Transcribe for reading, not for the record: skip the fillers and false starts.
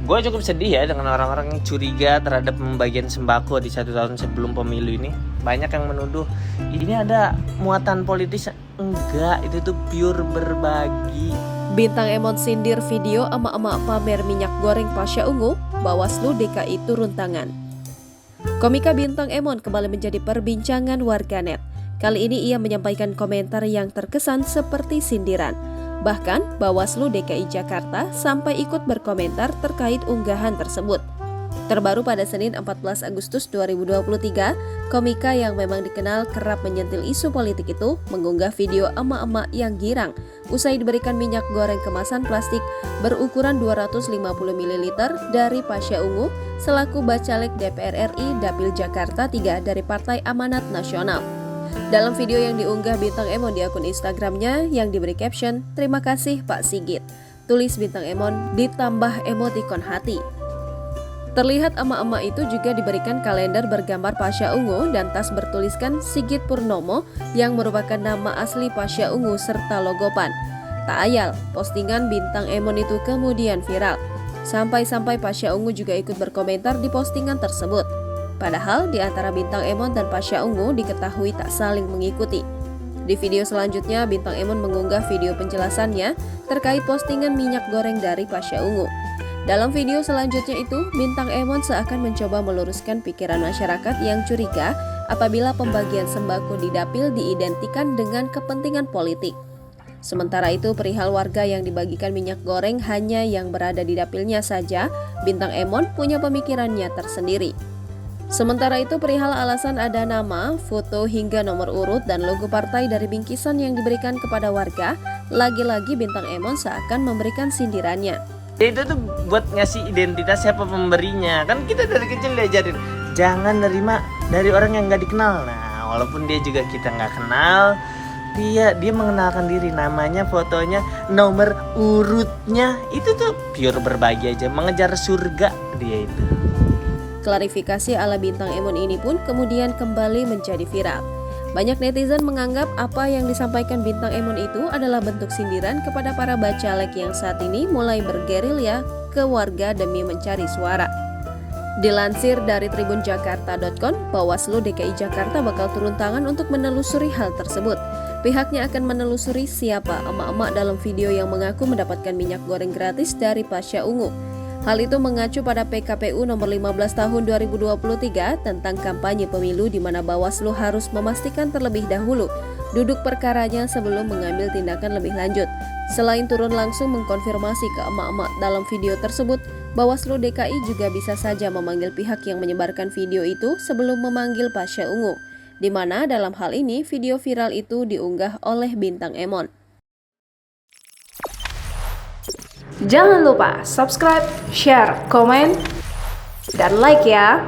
Gue cukup sedih ya dengan orang-orang yang curiga terhadap pembagian sembako di 1 tahun sebelum pemilu ini. Banyak yang menuduh ini ada muatan politis. Enggak, itu tuh pure berbagi. Bintang Emon sindir video emak-emak pamer minyak goreng Pasha Ungu, Bawaslu DKI turun tangan. Komika Bintang Emon kembali menjadi perbincangan warganet. Kali ini ia menyampaikan komentar yang terkesan seperti sindiran. Bahkan Bawaslu DKI Jakarta sampai ikut berkomentar terkait unggahan tersebut. Terbaru pada Senin 14 Agustus 2023, komika yang memang dikenal kerap menyentil isu politik itu mengunggah video emak-emak yang girang usai diberikan minyak goreng kemasan plastik berukuran 250 ml dari Pasha Ungu selaku Bacalek DPR RI Dapil Jakarta 3 dari Partai Amanat Nasional. Dalam video yang diunggah Bintang Emon di akun Instagramnya yang diberi caption, "Terima kasih Pak Sigit," tulis Bintang Emon ditambah emotikon hati. Terlihat emak-emak itu juga diberikan kalender bergambar Pasha Ungu dan tas bertuliskan Sigit Purnomo yang merupakan nama asli Pasha Ungu serta logo PAN. Tak ayal, postingan Bintang Emon itu kemudian viral. Sampai-sampai Pasha Ungu juga ikut berkomentar di postingan tersebut. Padahal di antara Bintang Emon dan Pasha Ungu diketahui tak saling mengikuti. Di video selanjutnya, Bintang Emon mengunggah video penjelasannya terkait postingan minyak goreng dari Pasha Ungu. Dalam video selanjutnya itu, Bintang Emon seakan mencoba meluruskan pikiran masyarakat yang curiga apabila pembagian sembako di dapil diidentikan dengan kepentingan politik. Sementara itu, perihal warga yang dibagikan minyak goreng hanya yang berada di dapilnya saja, Bintang Emon punya pemikirannya tersendiri. Sementara itu, perihal alasan ada nama, foto hingga nomor urut dan logo partai dari bingkisan yang diberikan kepada warga, lagi-lagi Bintang Emon seakan memberikan sindirannya. Itu tuh buat ngasih identitas siapa pemberinya. Kan kita dari kecil diajarin jangan nerima dari orang yang gak dikenal. Nah, walaupun dia juga kita gak kenal, dia mengenalkan diri, namanya, fotonya, nomor urutnya. Itu tuh pure berbagi aja, mengejar surga dia itu. Klarifikasi ala Bintang Emon ini pun kemudian kembali menjadi viral. Banyak netizen menganggap apa yang disampaikan Bintang Emon itu adalah bentuk sindiran kepada para bacalek yang saat ini mulai bergerilya ke warga demi mencari suara. Dilansir dari tribunjakarta.com, Bawaslu DKI Jakarta bakal turun tangan untuk menelusuri hal tersebut. Pihaknya akan menelusuri siapa emak-emak dalam video yang mengaku mendapatkan minyak goreng gratis dari Pasha Ungu. Hal itu mengacu pada PKPU nomor 15 tahun 2023 tentang kampanye pemilu di mana Bawaslu harus memastikan terlebih dahulu duduk perkaranya sebelum mengambil tindakan lebih lanjut. Selain turun langsung mengkonfirmasi ke emak-emak dalam video tersebut, Bawaslu DKI juga bisa saja memanggil pihak yang menyebarkan video itu sebelum memanggil Pasha Ungu, di mana dalam hal ini video viral itu diunggah oleh Bintang Emon. Jangan lupa subscribe, share, komen, dan like ya!